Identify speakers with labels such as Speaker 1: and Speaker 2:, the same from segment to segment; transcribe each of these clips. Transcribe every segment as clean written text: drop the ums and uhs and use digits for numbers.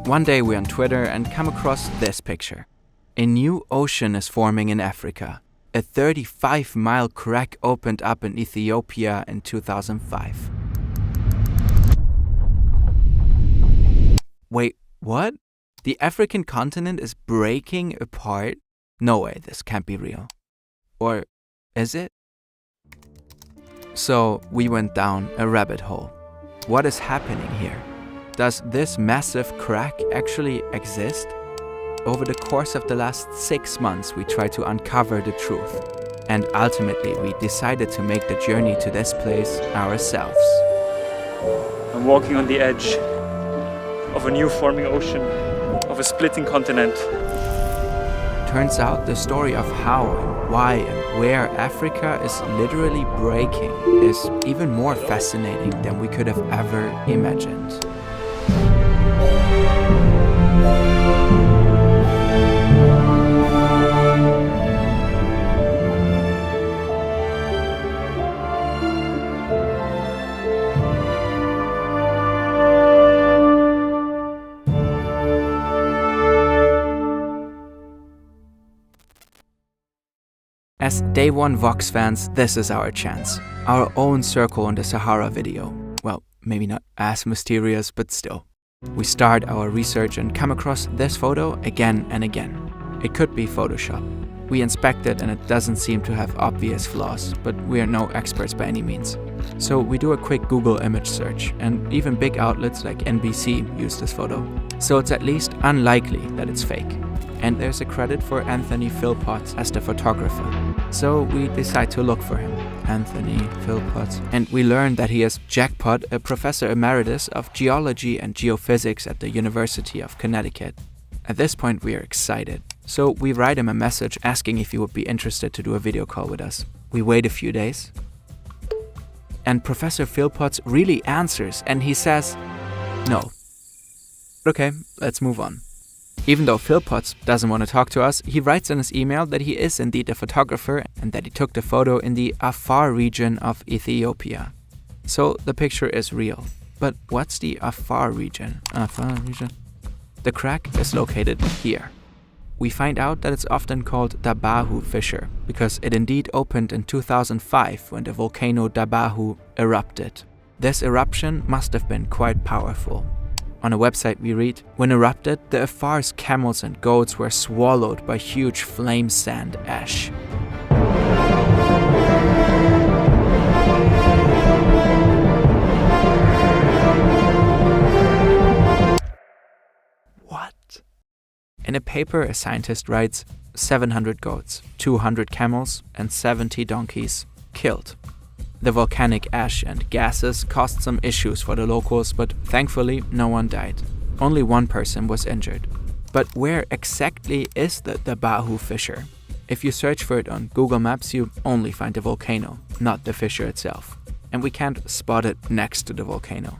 Speaker 1: One day we're on Twitter and come across this picture. A new ocean is forming in Africa. A 35-mile crack opened up in Ethiopia in 2005. Wait, what? The African continent is breaking apart? No way, this can't be real. Or is it? So we went down a rabbit hole. What is happening here? Does this massive crack actually exist? Over the course of the last 6 months, we tried to uncover the truth. And ultimately, we decided to make the journey to this place ourselves.
Speaker 2: I'm walking on the edge of a new forming ocean, of a splitting continent.
Speaker 1: Turns out the story of how and why and where Africa is literally breaking is even more fascinating than we could have ever imagined. As Day One Vox fans, this is our chance. Our own Circle in the Sahara video. Well, maybe not as mysterious, but still. We start our research and come across this photo again and again. It could be Photoshop. We inspect it and it doesn't seem to have obvious flaws, but we are no experts by any means. So we do a quick Google image search, and even big outlets like NBC use this photo. So it's at least unlikely that it's fake. And there's a credit for Anthony Philpotts as the photographer. So we decide to look for him, Anthony Philpotts. And we learn that he is jackpot, a professor emeritus of geology and geophysics at the University of Connecticut. At this point we are excited. So we write him a message asking if he would be interested to do a video call with us. We wait a few days. And Professor Philpotts really answers and he says, no. Okay, let's move on. Even though Philpotts doesn't want to talk to us, he writes in his email that he is indeed a photographer and that he took the photo in the Afar region of Ethiopia. So the picture is real. But what's the Afar region? The crack is located here. We find out that it's often called Dabahu Fissure because it indeed opened in 2005 when the volcano Dabahu erupted. This eruption must have been quite powerful. On a website we read, when erupted, the Afar's camels and goats were swallowed by huge flame sand ash. What? In a paper, a scientist writes, 700 goats, 200 camels, and 70 donkeys killed. The volcanic ash and gases caused some issues for the locals, but thankfully no one died. Only one person was injured. But where exactly is the Dabahu fissure? If you search for it on Google Maps, you only find the volcano, not the fissure itself. And we can't spot it next to the volcano.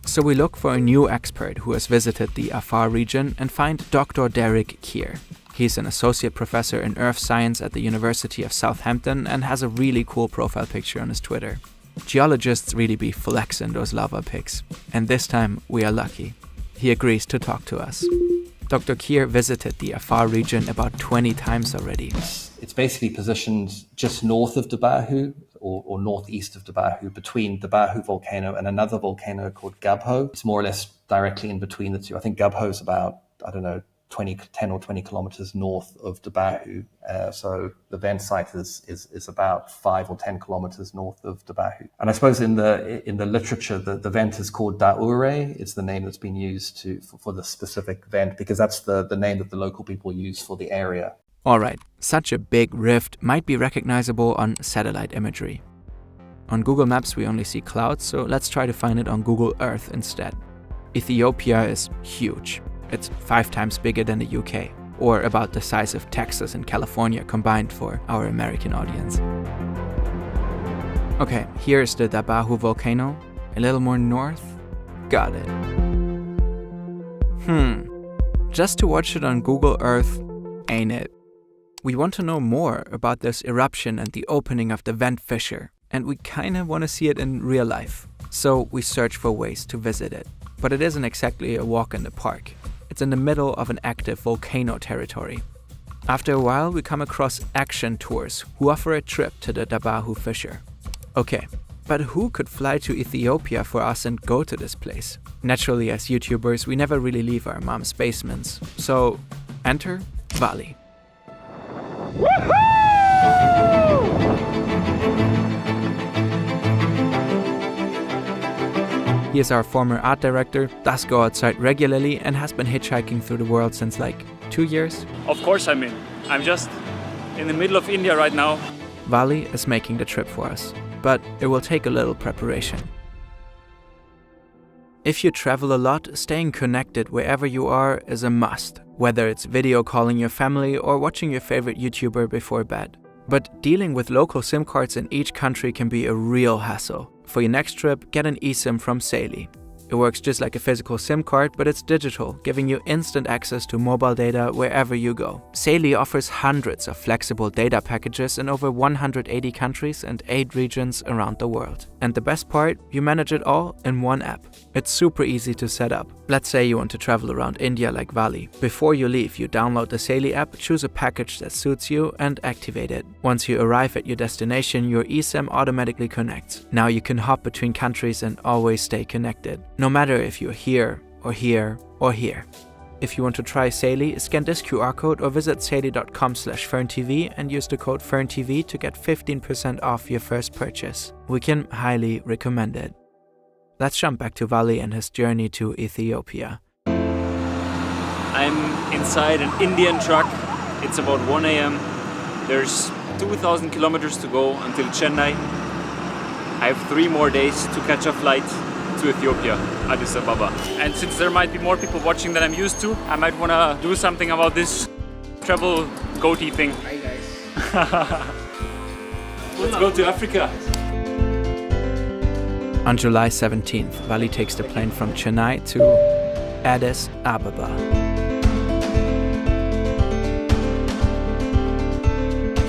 Speaker 1: So we look for a new expert who has visited the Afar region and find Dr. Derek Keir. He's an associate professor in earth science at the University of Southampton and has a really cool profile picture on his Twitter. Geologists really be flexing those lava pics. And this time we are lucky. He agrees to talk to us. Dr. Keir visited the Afar region about 20 times already.
Speaker 3: It's basically positioned just north of Dabahu or northeast of Dabahu, between Dabahu volcano and another volcano called Gabho. It's more or less directly in between the two. I think Gabho is about, 10 or 20 kilometers north of Dabahu. So the vent site is about 5 or 10 kilometers north of Dabahu. And I suppose in the literature, the vent is called Daure. It's the name that's been used for the specific vent because that's the name that the local people use for the area.
Speaker 1: Alright, such a big rift might be recognizable on satellite imagery. On Google Maps we only see clouds, so let's try to find it on Google Earth instead. Ethiopia is huge. It's 5 times bigger than the UK, or about the size of Texas and California combined for our American audience. Okay, here's the Dabahu volcano. A little more north. Got it. Just to watch it on Google Earth, ain't it? We want to know more about this eruption and the opening of the vent fissure, and we kinda want to see it in real life. So we search for ways to visit it. But it isn't exactly a walk in the park. It's It's in the middle of an active volcano territory. After a while, we come across Action Tours, who offer a trip to the Dabahu fissure. Okay, but who could fly to Ethiopia for us and go to this place? Naturally, as YouTubers, we never really leave our mom's basements. So, enter Vali. He is our former art director, does go outside regularly, and has been hitchhiking through the world since like 2 years.
Speaker 2: Of course I'm in. I'm just in the middle of India right now.
Speaker 1: Vali is making the trip for us, but it will take a little preparation. If you travel a lot, staying connected wherever you are is a must, whether it's video calling your family or watching your favorite YouTuber before bed. But dealing with local SIM cards in each country can be a real hassle. For your next trip, get an eSIM from Sally. It works just like a physical SIM card, but it's digital, giving you instant access to mobile data wherever you go. Sally offers hundreds of flexible data packages in over 180 countries and 8 regions around the world. And the best part, you manage it all in one app. It's super easy to set up. Let's say you want to travel around India like Vali. Before you leave, you download the Sally app, choose a package that suits you, and activate it. Once you arrive at your destination, your eSIM automatically connects. Now you can hop between countries and always stay connected. No matter if you're here, or here, or here. If you want to try Sally, scan this QR code or visit sally.com/ferntv and use the code ferntv to get 15% off your first purchase. We can highly recommend it. Let's jump back to Vali and his journey to Ethiopia.
Speaker 2: I'm inside an Indian truck. It's about 1 a.m. There's 2,000 kilometers to go until Chennai. I have 3 more days to catch a flight to Ethiopia, Addis Ababa. And since there might be more people watching than I'm used to, I might want to do something about this travel goatee thing.
Speaker 4: Hi guys.
Speaker 2: Let's go to Africa.
Speaker 1: On July 17th, Vali takes the plane from Chennai to Addis Ababa.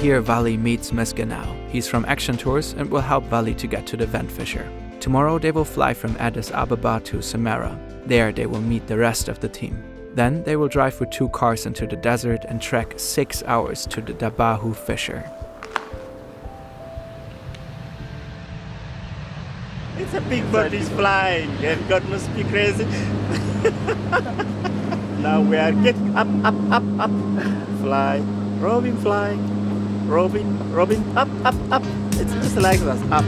Speaker 1: Here Vali meets Misganao. He's from Action Tours and will help Vali to get to the vent fissure. Tomorrow they will fly from Addis Ababa to Samara. There they will meet the rest of the team. Then they will drive with 2 cars into the desert and trek 6 hours to the Dabahu fissure.
Speaker 4: It's a big bird is flying and God must be crazy. Now we are getting up, fly, robin flying, robin, up. It's just like that, up.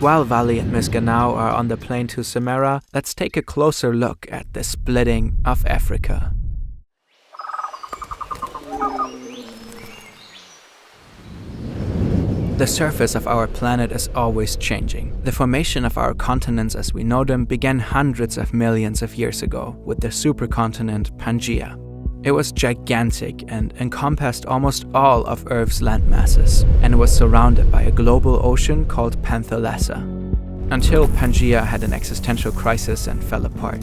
Speaker 1: While Vali and Misganao are on the plane to Samara, let's take a closer look at the splitting of Africa. The surface of our planet is always changing. The formation of our continents as we know them began hundreds of millions of years ago with the supercontinent Pangaea. It was gigantic and encompassed almost all of Earth's land masses, and it was surrounded by a global ocean called Panthalassa, until Pangaea had an existential crisis and fell apart.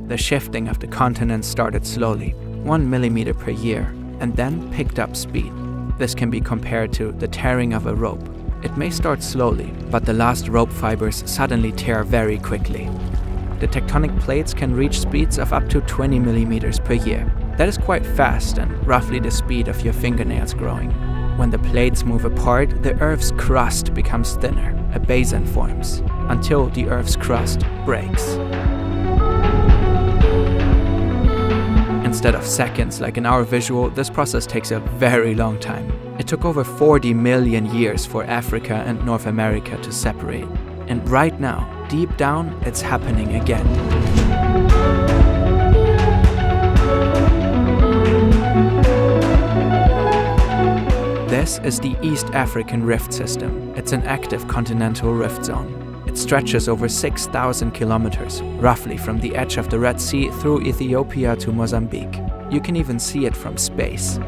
Speaker 1: The shifting of the continents started slowly, 1 millimeter per year, and then picked up speed. This can be compared to the tearing of a rope. It may start slowly, but the last rope fibers suddenly tear very quickly. The tectonic plates can reach speeds of up to 20 millimeters per year. That is quite fast and roughly the speed of your fingernails growing. When the plates move apart, the Earth's crust becomes thinner, a basin forms, until the Earth's crust breaks. Instead of seconds like in our visual, this process takes a very long time. It took over 40 million years for Africa and North America to separate. And right now, deep down, it's happening again. This is the East African Rift System. It's an active continental rift zone. It stretches over 6,000 kilometers, roughly from the edge of the Red Sea through Ethiopia to Mozambique. You can even see it from space.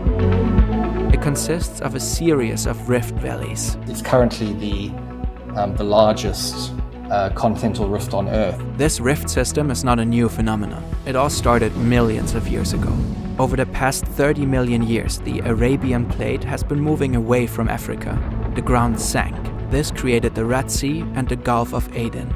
Speaker 1: It consists of a series of rift valleys.
Speaker 3: It's currently the largest continental rift on Earth.
Speaker 1: This rift system is not a new phenomenon. It all started millions of years ago. Over the past 30 million years, the Arabian Plate has been moving away from Africa. The ground sank. This created the Red Sea and the Gulf of Aden.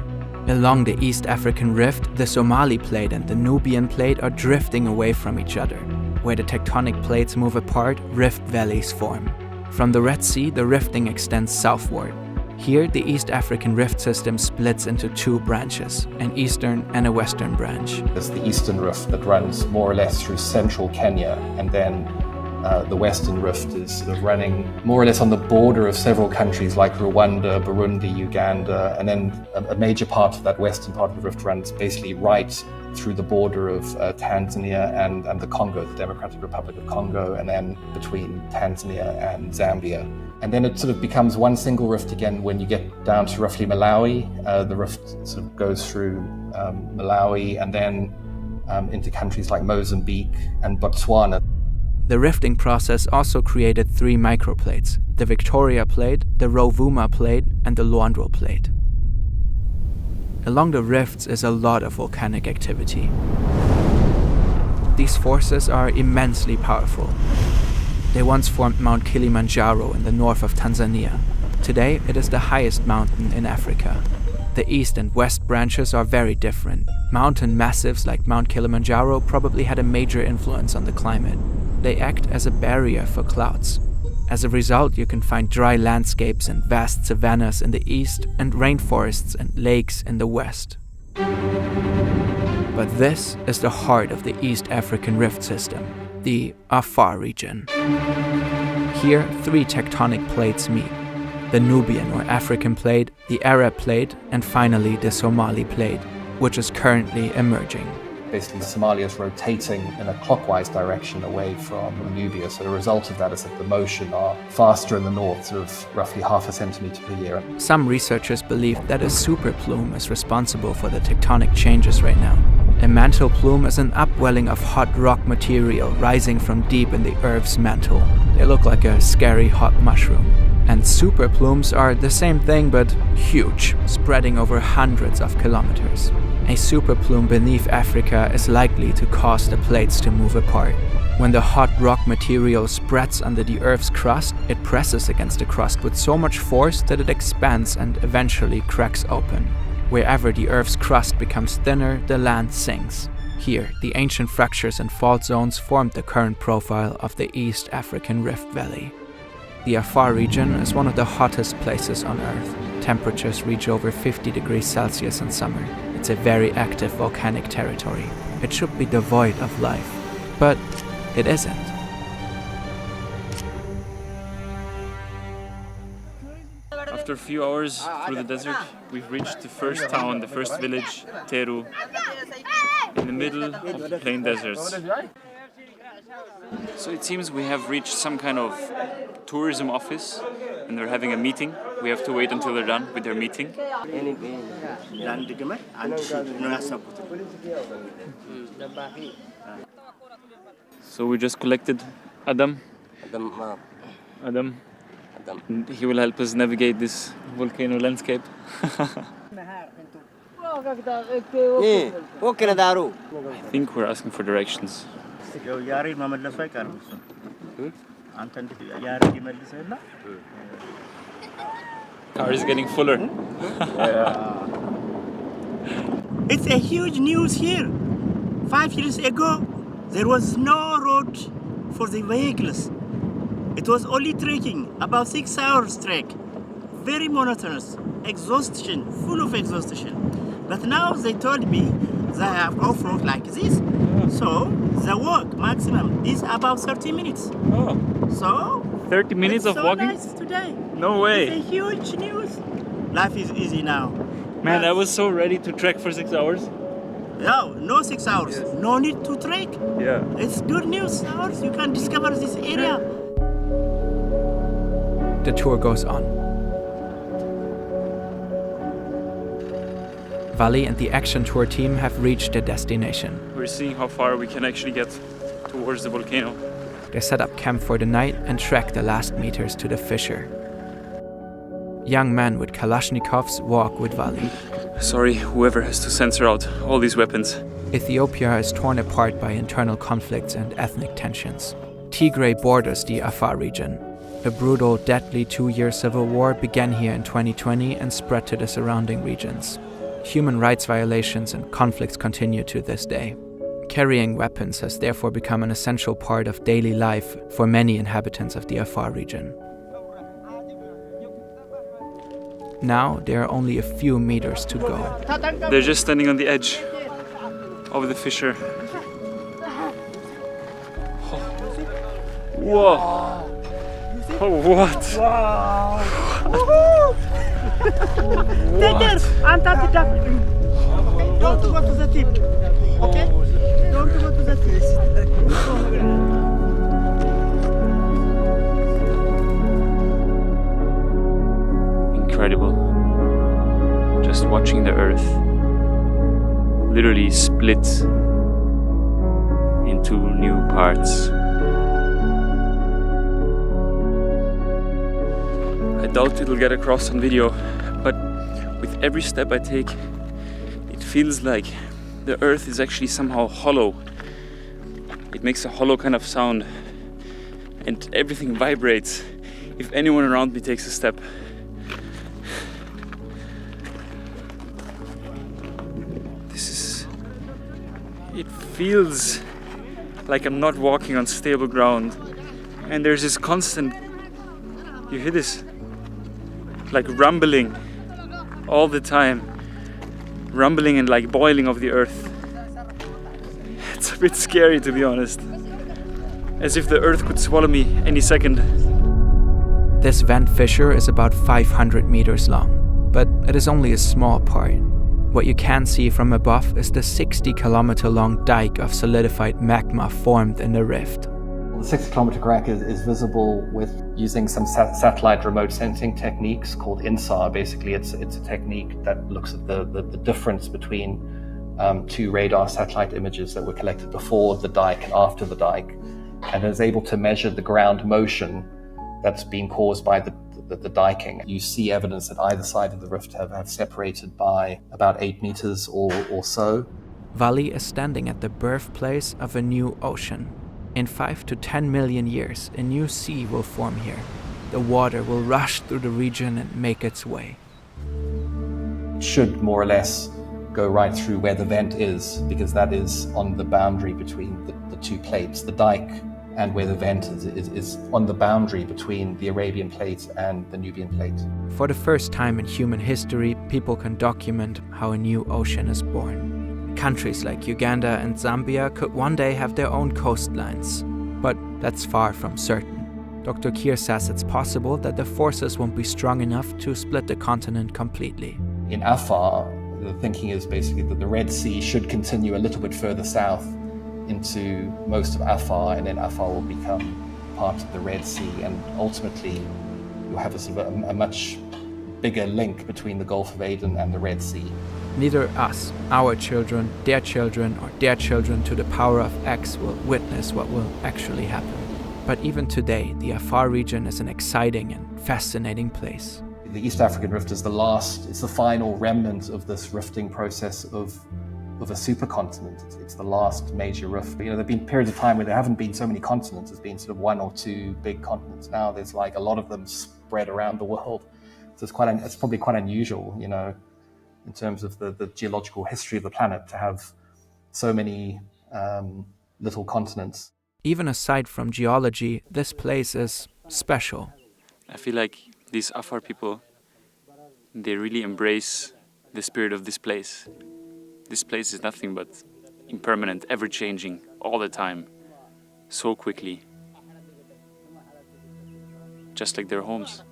Speaker 1: Along the East African Rift, the Somali Plate and the Nubian Plate are drifting away from each other. Where the tectonic plates move apart, rift valleys form. From the Red Sea, the rifting extends southward. Here, the East African Rift system splits into two branches, an eastern and a western branch.
Speaker 3: There's the Eastern Rift that runs more or less through central Kenya, and then the Western Rift is sort of running more or less on the border of several countries like Rwanda, Burundi, Uganda, and then a major part of that western part of the rift runs basically right through the border of Tanzania and the Congo, the Democratic Republic of Congo, and then between Tanzania and Zambia. And then it sort of becomes one single rift again when you get down to roughly Malawi. The rift sort of goes through Malawi and then into countries like Mozambique and Botswana.
Speaker 1: The rifting process also created three microplates: the Victoria Plate, the Rovuma Plate, and the Luandro Plate. Along the rifts is a lot of volcanic activity. These forces are immensely powerful. They once formed Mount Kilimanjaro in the north of Tanzania. Today, it is the highest mountain in Africa. The east and west branches are very different. Mountain massives like Mount Kilimanjaro probably had a major influence on the climate. They act as a barrier for clouds. As a result, you can find dry landscapes and vast savannas in the east and rainforests and lakes in the west. But this is the heart of the East African Rift system, the Afar region. Here, three tectonic plates meet: the Nubian or African Plate, the Arab Plate, and finally the Somali Plate, which is currently emerging.
Speaker 3: Basically, Somalia is rotating in a clockwise direction away from Nubia. So the result of that is that the motion are faster in the north, sort of roughly half a centimeter per year.
Speaker 1: Some researchers believe that a super plume is responsible for the tectonic changes right now. A mantle plume is an upwelling of hot rock material rising from deep in the Earth's mantle. They look like a scary hot mushroom. And super plumes are the same thing but huge, spreading over hundreds of kilometers. A super plume beneath Africa is likely to cause the plates to move apart. When the hot rock material spreads under the Earth's crust, it presses against the crust with so much force that it expands and eventually cracks open. Wherever the Earth's crust becomes thinner, the land sinks. Here, the ancient fractures and fault zones formed the current profile of the East African Rift Valley. The Afar region is one of the hottest places on Earth. Temperatures reach over 50 degrees Celsius in summer. It's a very active volcanic territory. It should be devoid of life, but it isn't.
Speaker 2: After a few hours through the desert, we've reached the first town, the first village, Teru, in the middle of the plain deserts. So it seems we have reached some kind of tourism office and they're having a meeting. We have to wait until they're done with their meeting. So we just collected Adam. And he will help us navigate this volcano landscape. I think we're asking for directions. Car is getting fuller.
Speaker 4: It's a huge news here. 5 years ago, there was no road for the vehicles. It was only trekking, about 6 hours trek. Very monotonous, exhaustion, full of exhaustion. But now they told me they have off-road like this. So the walk maximum is about 30 minutes.
Speaker 2: Oh.
Speaker 4: So
Speaker 2: 30 minutes of walking?
Speaker 4: Nice today.
Speaker 2: No way.
Speaker 4: It's a huge news. Life is easy now.
Speaker 2: Man, I was so ready to trek for 6 hours.
Speaker 4: No 6 hours. Yes. No need to trek.
Speaker 2: Yeah.
Speaker 4: It's good news. Hours you can discover this area.
Speaker 1: The tour goes on. Vali and the Action Tour team have reached their destination.
Speaker 2: We're seeing how far we can actually get towards the volcano.
Speaker 1: They set up camp for the night and trek the last meters to the fissure. Young men with Kalashnikovs walk with Vali.
Speaker 2: Sorry, whoever has to censor out all these weapons.
Speaker 1: Ethiopia is torn apart by internal conflicts and ethnic tensions. Tigray borders the Afar region. A brutal, deadly 2-year civil war began here in 2020 and spread to the surrounding regions. human rights violations and conflicts continue to this day. Carrying weapons has therefore become an essential part of daily life for many inhabitants of the Afar region. Now there are only a few meters to go.
Speaker 2: They're just standing on the edge of the fissure. Whoa! Oh, what?
Speaker 4: Take care! Antarctica! Don't go to the tip. Okay? Don't go to the tip.
Speaker 2: Incredible. Just watching the earth literally split into new parts. I doubt it'll get across on video, but with every step I take, it feels like the earth is actually somehow hollow. It makes a hollow kind of sound, and everything vibrates if anyone around me takes a step. It feels like I'm not walking on stable ground, and there's this constant, you hear this, like rumbling all the time, rumbling and like boiling of the earth. It's a bit scary, to be honest, as if the earth could swallow me any second.
Speaker 1: This vent fissure is about 500 meters long, but it is only a small part. What you can see from above is the 60-kilometer-long dike of solidified magma formed in the rift.
Speaker 3: The 60-kilometer crack is visible with using some satellite remote sensing techniques called INSAR. Basically, it's a technique that looks at the difference between two radar satellite images that were collected before the dike and after the dike, and is able to measure the ground motion that's been caused by the diking. You see evidence that either side of the rift have separated by about 8 meters or so.
Speaker 1: Vali is standing at the birthplace of a new ocean. In 5 to 10 million years, a new sea will form here. The water will rush through the region and make its way.
Speaker 3: It should more or less go right through where the vent is, because that is on the boundary between the two plates. The dike and where the vent is on the boundary between the Arabian plate and the Nubian plate.
Speaker 1: For the first time in human history, people can document how a new ocean is born. Countries like Uganda and Zambia could one day have their own coastlines, but that's far from certain. Dr. Keir says it's possible that the forces won't be strong enough to split the continent completely.
Speaker 3: In Afar, the thinking is basically that the Red Sea should continue a little bit further south into most of Afar, and then Afar will become part of the Red Sea, and ultimately you'll have a much bigger link between the Gulf of Aden and the Red Sea.
Speaker 1: Neither us, our children, or their children to the power of X will witness what will actually happen. But even today, the Afar region is an exciting and fascinating place.
Speaker 3: The East African Rift is it's the final remnant of this rifting process of a supercontinent. It's the last major rift. You know, there have been periods of time where there haven't been so many continents. There's been sort of 1 or 2 big continents. Now there's like a lot of them spread around the world. So it's probably quite unusual, you know, in terms of the geological history of the planet, to have so many little continents.
Speaker 1: Even aside from geology, this place is special.
Speaker 2: I feel like these Afar people, they really embrace the spirit of this place. This place is nothing but impermanent, ever-changing, all the time, so quickly. Just like their homes.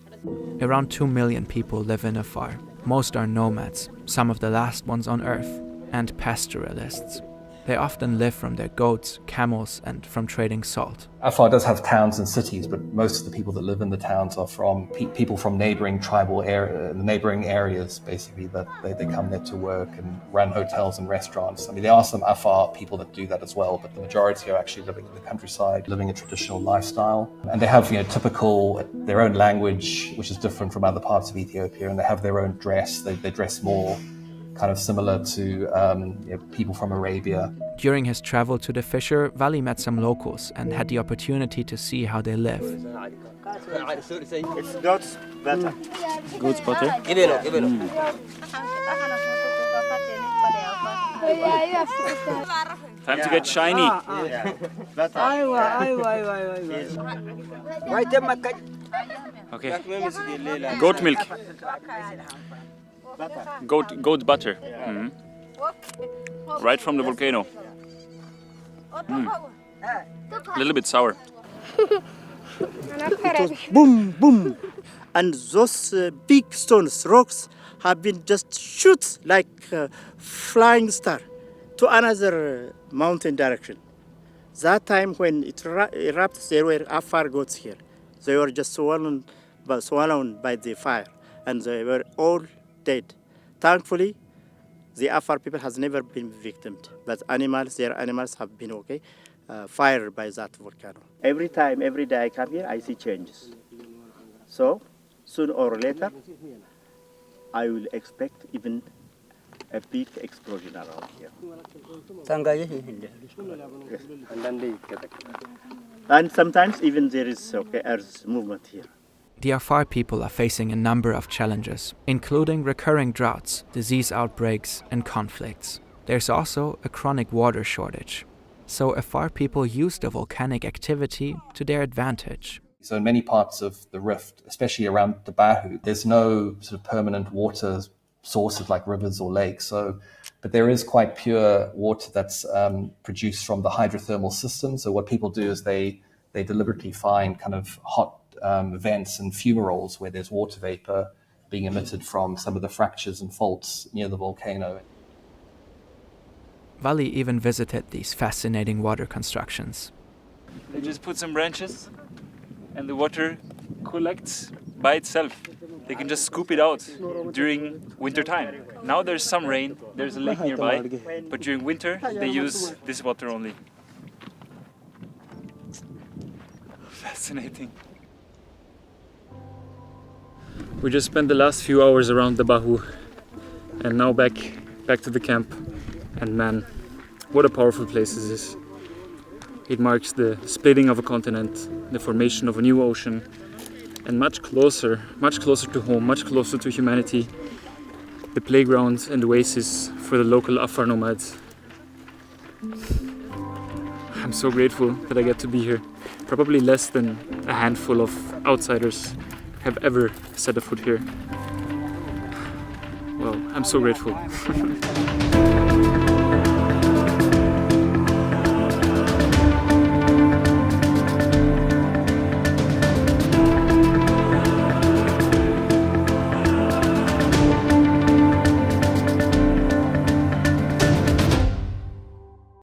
Speaker 1: Around 2 million people live in Afar. Most are nomads, some of the last ones on Earth, and pastoralists. They often live from their goats, camels, and from trading salt.
Speaker 3: Afar does have towns and cities, but most of the people that live in the towns are from people from neighboring neighboring areas, basically, that they come there to work and run hotels and restaurants. I mean, there are some Afar people that do that as well, but the majority are actually living in the countryside, living a traditional lifestyle. And they have, their own language, which is different from other parts of Ethiopia, and they have their own dress. They dress more kind of similar to people from Arabia.
Speaker 1: During his travel to the fissure, Vali met some locals and had the opportunity to see how they live.
Speaker 4: It's goat's butter.
Speaker 2: Goat's butter? Time to get shiny. Okay. Goat milk. Goat butter. Mhm. Right from the volcano. A little bit sour.
Speaker 4: It was boom, boom. And those big stones, rocks, have been just shoots like flying star to another mountain direction. That time when it erupted, there were Afar goats here. They were just swallowed by the fire, and they were all dead. Thankfully, the Afar people has never been victimed, but their animals have been okay, fired by that volcano. Every day I come here, I see changes. So, sooner or later, I will expect even a big explosion around here. And sometimes even there is earth movement here.
Speaker 1: The Afar people are facing a number of challenges, including recurring droughts, disease outbreaks, and conflicts. There's also a chronic water shortage. So Afar people use the volcanic activity to their advantage.
Speaker 3: So in many parts of the rift, especially around the Bahu, there's no sort of permanent water sources like rivers or lakes. But there is quite pure water that's produced from the hydrothermal system. So what people do is they deliberately find kind of hot vents and fumaroles where there's water vapor being emitted from some of the fractures and faults near the volcano.
Speaker 1: Vali even visited these fascinating water constructions.
Speaker 2: They just put some branches and the water collects by itself. They can just scoop it out during winter time. Now there's some rain, there's a lake nearby, but during winter they use this water only. Fascinating. We just spent the last few hours around the Bahu and now back to the camp. And man, what a powerful place is this. It marks the splitting of a continent, the formation of a new ocean, and much closer to home, much closer to humanity, the playground and oasis for the local Afar nomads. I'm so grateful that I get to be here. Probably less than a handful of outsiders have ever set a foot here. Well, I'm so grateful.